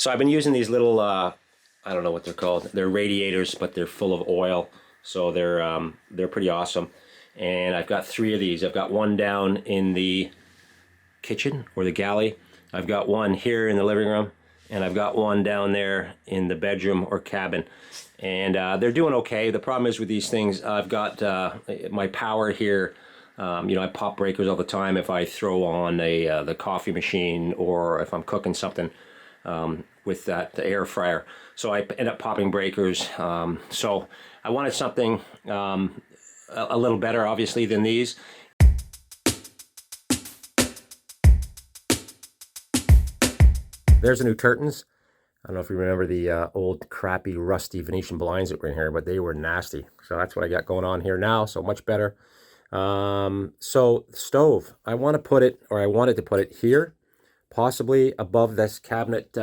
So I've been using these little, I don't know what they're called. They're radiators, but they're full of oil. So they're pretty awesome. And I've got 3 of these. I've got one down in the kitchen or the galley. I've got one here in the living room, and I've got one down there in the bedroom or cabin. And they're doing okay. The problem is with these things, I've got my power here. You know, I pop breakers all the time if I throw on the coffee machine or if I'm cooking something with the air fryer. So I end up popping breakers. So I wanted something a little better, obviously, than these. There's the new curtains. I don't know if you remember the old crappy rusty Venetian blinds that were in here, but they were nasty. So that's what I got going on here now, so much better. So stove, I want to put it, or I wanted to put it here, possibly above this cabinet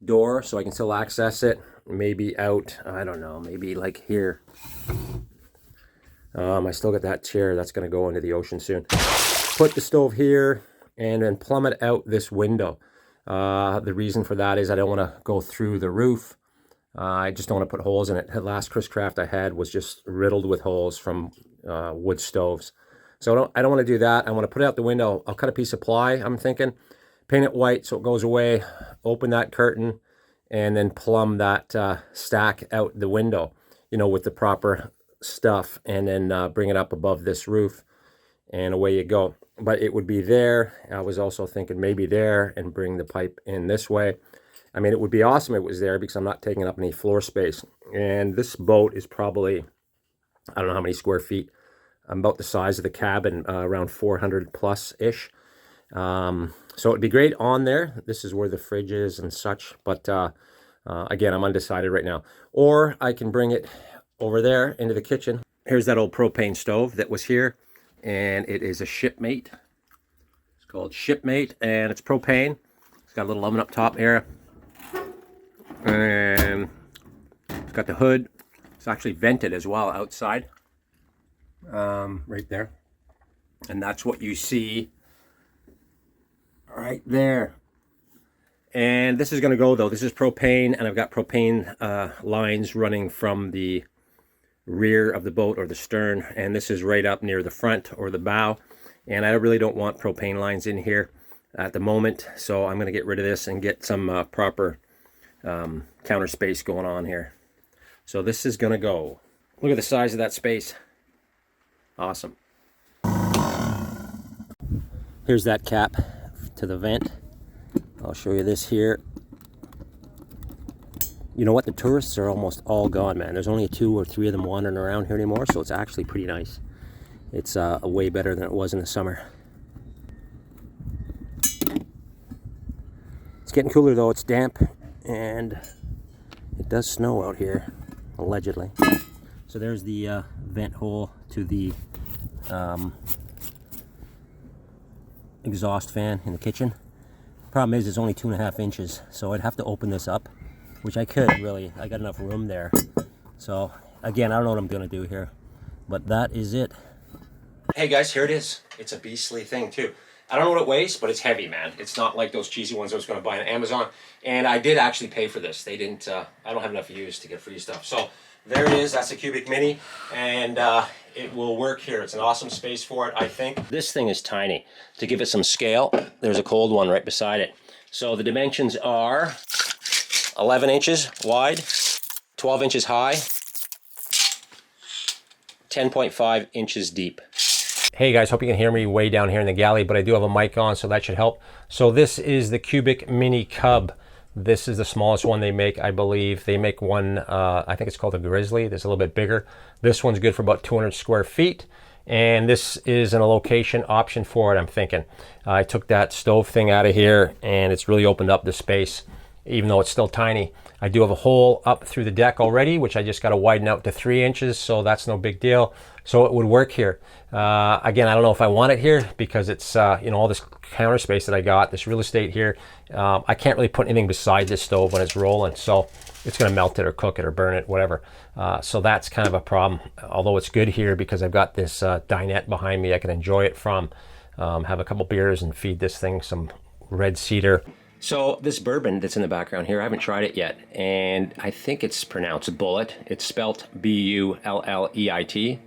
door so I can still access it. Maybe out, I don't know, maybe like here. I still got that chair that's going to go into the ocean soon. Put the stove here and then plumb it out this window. The reason for that is I don't want to go through the roof. I just don't want to put holes in it. The last Chris Craft I had was just riddled with holes from wood stoves. So I don't want to do that. I want to put it out the window. I'll cut a piece of ply, I'm thinking. Paint it white so it goes away. Open that curtain and then plumb that stack out the window, you know, with the proper stuff, and then bring it up above this roof and away you go. But it would be there. I was also thinking maybe there and bring the pipe in this way. I mean, it would be awesome if it was there because I'm not taking up any floor space. And this boat is probably, I don't know how many square feet, about the size of the cabin, around 400 plus-ish. So it'd be great on there. This is where the fridge is and such. But again, I'm undecided right now. Or I can bring it over there into the kitchen. Here's that old propane stove that was here. And it is a Shipmate. It's called Shipmate, and it's propane. It's got a little oven up top here. And it's got the hood. It's actually vented as well outside. Right there. And that's what you see right there. And this is going to go, though. This is propane, and I've got propane lines running from the rear of the boat or the stern, and this is right up near the front or the bow. And I really don't want propane lines in here at the moment, so I'm going to get rid of this and get some proper counter space going on here. So this is going to go. Look at the size of that space. Awesome. Here's that cap to the vent. I'll show you this here. You know what? The tourists are almost all gone, man. There's only 2 or 3 of them wandering around here anymore, so it's actually pretty nice. It's way better than it was in the summer. It's getting cooler, though. It's damp, and it does snow out here, allegedly. So there's the vent hole to the exhaust fan in the kitchen. Problem is, it's only 2.5 inches, so I'd have to open this up, which I could, really. I got enough room there. So again, I don't know what I'm gonna do here, but that is it. Hey guys, here it is. It's a beastly thing too. I don't know what it weighs, but it's heavy, man. It's not like those cheesy ones I was gonna buy on Amazon. And I did actually pay for this. They didn't, I don't have enough views to get free stuff. So there it is, that's a Cubic Mini, and it will work here. It's an awesome space for it, I think. This thing is tiny. To give it some scale, there's a cold one right beside it. So the dimensions are 11 inches wide, 12 inches high, 10.5 inches deep. Hey guys, hope you can hear me way down here in the galley, but I do have a mic on, so that should help. So this is the Cubic Mini Cub. This is the smallest one they make, I believe. They make one, I think it's called a Grizzly. That's a little bit bigger. This one's good for about 200 square feet. And this is a location option for it, I'm thinking. I took that stove thing out of here, and it's really opened up the space, even though it's still tiny. I do have a hole up through the deck already, which I just got to widen out to 3 inches, so that's no big deal. So it would work here. Again, I don't know if I want it here because it's, you know, all this counter space that I got, this real estate here. I can't really put anything beside this stove when it's rolling, so it's going to melt it or cook it or burn it, whatever. So that's kind of a problem, although it's good here because I've got this dinette behind me I can enjoy it from. Have a couple beers and feed this thing some red cedar. So this bourbon that's in the background here, I haven't tried it yet, and I think it's pronounced Bullet. It's spelt B-U-L-L-E-I-T,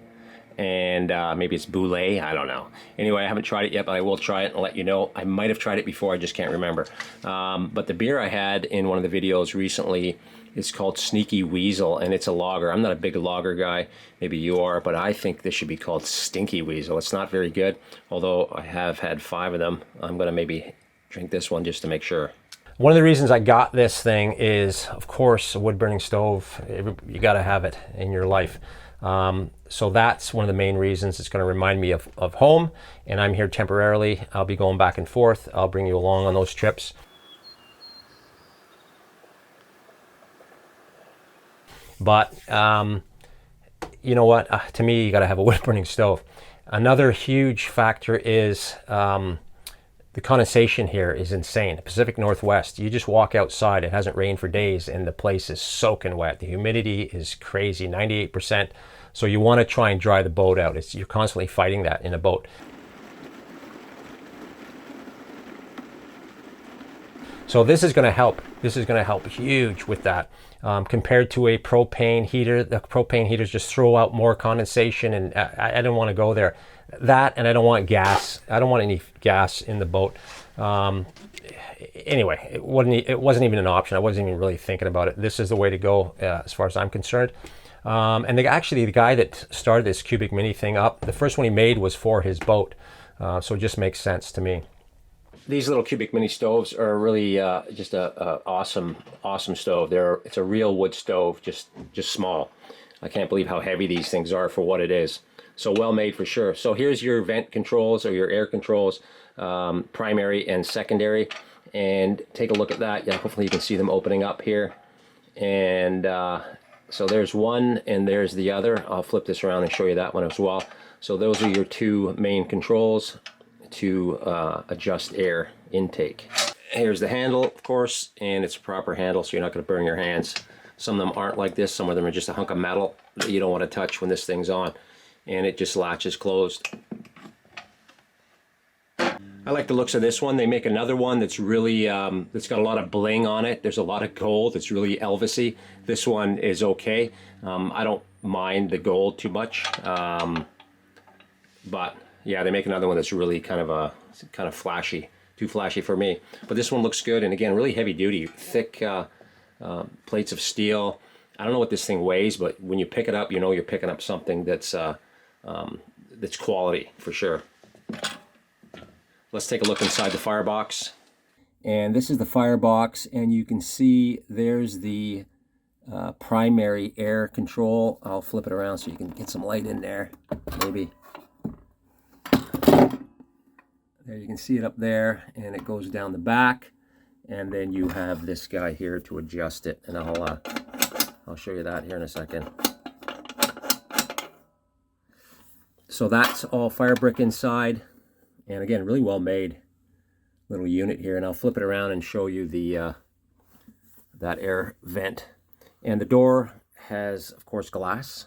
and maybe it's Boulet, I don't know. Anyway, I haven't tried it yet, but I will try it and let you know. I might have tried it before, I just can't remember. But the beer I had in one of the videos recently is called Sneaky Weasel, and it's a lager. I'm not a big lager guy, maybe you are, but I think this should be called Stinky Weasel. It's not very good, although I have had 5 of them. I'm gonna maybe drink this one just to make sure. One of the reasons I got this thing is, of course, a wood-burning stove. You got to have it in your life. So that's one of the main reasons. It's going to remind me of home, and I'm here temporarily. I'll be going back and forth. I'll bring you along on those trips. But you know what? To me, you got to have a wood-burning stove. Another huge factor is the condensation here is insane. The Pacific Northwest, you just walk outside, it hasn't rained for days, and the place is soaking wet. The humidity is crazy, 98%. So you want to try and dry the boat out. You're constantly fighting that in a boat. So this is going to help. This is going to help huge with that. Compared to a propane heater, the propane heaters just throw out more condensation, and I don't want to go there. That, and I don't want gas. I don't want any gas in the boat. Anyway, it wasn't even an option. I wasn't even really thinking about it. This is the way to go as far as I'm concerned. And actually, the guy that started this Cubic Mini thing up, the first one he made was for his boat. So it just makes sense to me. These little Cubic Mini stoves are really just a awesome stove. It's a real wood stove, just small. I can't believe how heavy these things are for what it is. So well made for sure. So here's your vent controls or your air controls, primary and secondary. And take a look at that. Yeah, hopefully you can see them opening up here. And so there's one and there's the other. I'll flip this around and show you that one as well. So those are your 2 main controls to adjust air intake. Here's the handle, of course, and it's a proper handle, so you're not going to burn your hands. Some of them aren't like this. Some of them are just a hunk of metal that you don't want to touch when this thing's on. And it just latches closed. I like the looks of this one. They make another one that's really, that's got a lot of bling on it. There's a lot of gold. It's really Elvis-y. This one is okay. I don't mind the gold too much. But yeah, they make another one that's really kind of flashy. Too flashy for me. But this one looks good. And again, really heavy duty, thick plates of steel. I don't know what this thing weighs, but when you pick it up, you know you're picking up something that's quality for sure. Let's take a look inside the firebox. And this is the firebox, and you can see there's the primary air control. I'll flip it around so you can get some light in there, maybe. There, you can see it up there, and it goes down the back, and then you have this guy here to adjust it, and I'll show you that here in a second. So that's all fire brick inside, and again, really well made little unit here. And I'll flip it around and show you the that air vent. And the door has, of course, glass.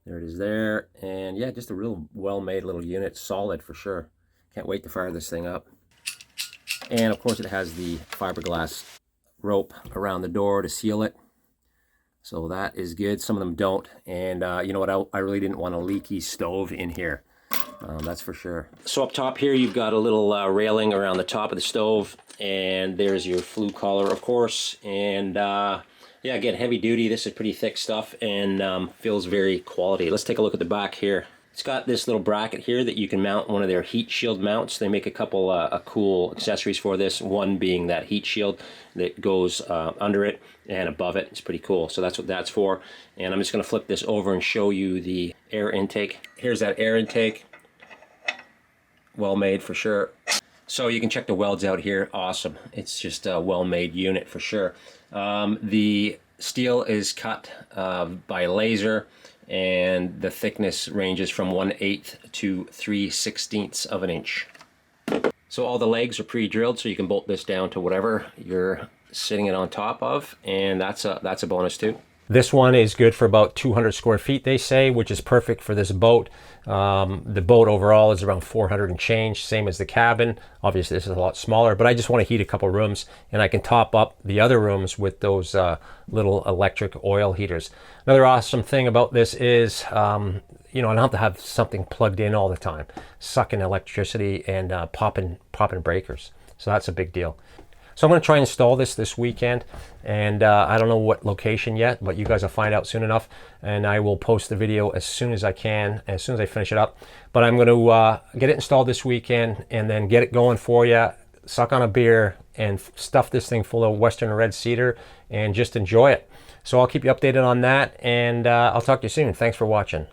There it is there, and yeah, just a real well-made little unit, solid for sure. Can't wait to fire this thing up. And of course, it has the fiberglass rope around the door to seal it. So that is good. Some of them don't. And you know what? I really didn't want a leaky stove in here. That's for sure. So up top here, you've got a little railing around the top of the stove. And there's your flue collar, of course. And yeah, again, heavy duty. This is pretty thick stuff and feels very quality. Let's take a look at the back here. It's got this little bracket here that you can mount one of their heat shield mounts. They make a couple cool accessories for this, one being that heat shield that goes under it and above it. It's pretty cool. So that's what that's for. And I'm just going to flip this over and show you the air intake. Here's that air intake. Well made for sure. So you can check the welds out here. Awesome. It's just a well-made unit for sure. The steel is cut by laser, and the thickness ranges from 1/8 to 3/16 of an inch. So all the legs are pre-drilled, so you can bolt this down to whatever you're sitting it on top of, and that's a bonus too. This one is good for about 200 square feet, they say, which is perfect for this boat. The boat overall is around 400 and change, same as the cabin. Obviously, this is a lot smaller, but I just want to heat a couple rooms, and I can top up the other rooms with those little electric oil heaters. Another awesome thing about this is, you know, I don't have to have something plugged in all the time, sucking electricity and popping breakers. So that's a big deal. So I'm going to try and install this weekend, and I don't know what location yet, but you guys will find out soon enough, and I will post the video as soon as I can, as soon as I finish it up. But I'm going to get it installed this weekend and then get it going for you, suck on a beer, and stuff this thing full of Western red cedar and just enjoy it. So I'll keep you updated on that, and I'll talk to you soon. Thanks for watching.